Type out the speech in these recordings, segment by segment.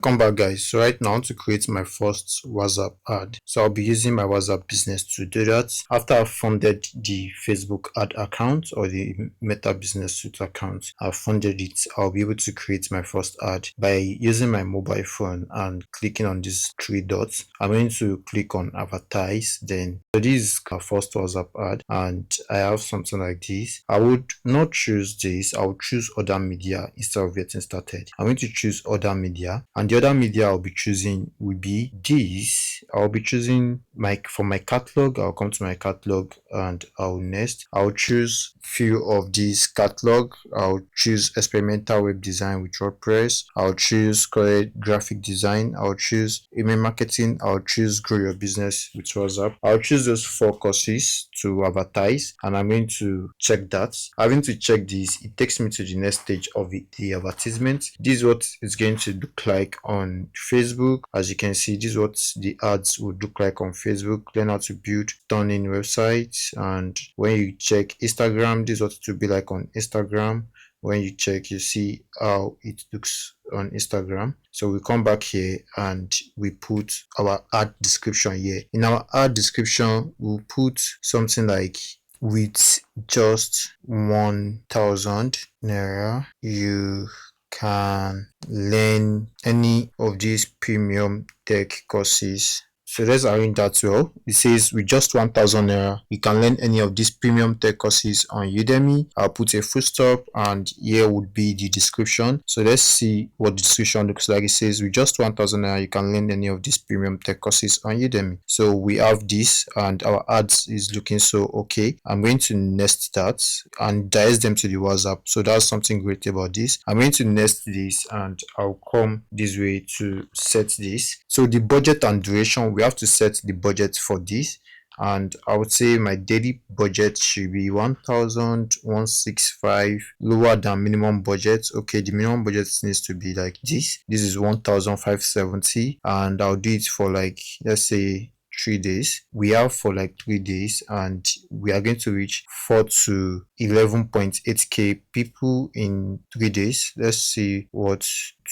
Come back, guys. So right now I want to create my first WhatsApp ad. So I'll be using my WhatsApp business to do that. After I've funded the Facebook ad account or the Meta Business Suite account, I've funded it. I'll be able to create my first ad by using my mobile phone and clicking on these three dots. I'm going to click on advertise. Then so this is our first WhatsApp ad, and I have something like this. I would not choose this. I would choose other media instead of getting started. I'm going to choose other media, and the other media I'll be choosing will be this. I'll be choosing for my catalog. I'll come to my catalog and I'll choose few of these catalog. I'll choose experimental web design with WordPress. I'll choose correct graphic design. I'll choose email marketing. I'll choose grow your business with WhatsApp. I'll choose those 4 courses to advertise, and I'm going to check that. Having to check this, it takes me to the next stage of the advertisement. This is what it's going to look like on Facebook. As you can see, this is what the ads would look like on Facebook. Learn how to build turn-in websites, and when you check Instagram, this is what it will be like on Instagram. When you check, you see how it looks on Instagram. So we come back here and we put our ad description here. In our ad description, we'll put something like, with just 1,000 naira you can learn any of these premium tech courses. So let's arrange that well. It says with just 1,000 naira, you can learn any of these premium tech courses on Udemy. I'll put a full stop, and here would be the description. So let's see what the description looks like. It says with just 1,000 naira, you can learn any of these premium tech courses on Udemy. So we have this, and our ads is looking so okay. I'm going to nest that and direct them to the WhatsApp. So that's something great about this. I'm going to nest this, and I'll come this way to set this. So the budget and duration, we have to set the budget for this, and I would say my daily budget should be 1,165, lower than minimum budget. Okay, the minimum budget needs to be like this. This is 1,570, and I'll do it for like, let's say 3 days. We have for like 3 days, and we are going to reach 4 to 11.8k people in 3 days. Let's see what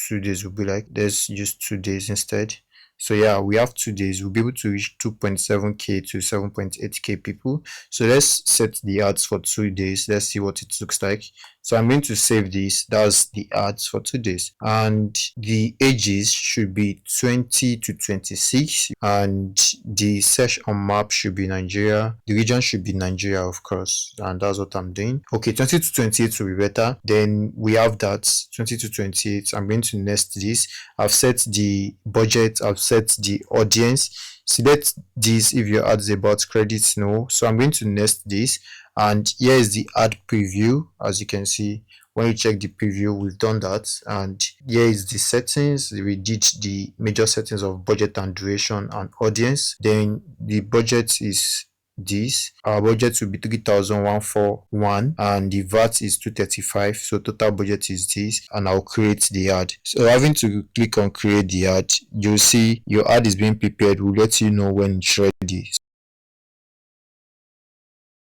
2 days will be like. Let's use 2 days instead. So yeah, we have 2 days. We'll be able to reach 2.7k to 7.8k people. So let's set the ads for 2 days. Let's see what it looks like. So I'm going to save this. That's the ads for 2 days, and the ages should be 20 to 26, and the search on map should be Nigeria. The region should be Nigeria, of course, and that's what I'm doing. Okay, 20 to 28 will be better. Then we have that 20 to 28. I'm going to nest this. I've set the budget. I've set the audience. Select this if your ad is about credits. No, so I'm going to nest this, and here is the ad preview. As you can see, when you check the preview, we've done that, and here is the settings. We did the major settings of budget and duration and audience. Then the budget is this. Our budget will be 3,141, and the VAT is 235. So total budget is this, and I'll create the ad. So having to click on create the ad, you'll see your ad is being prepared. We'll let you know when it's ready.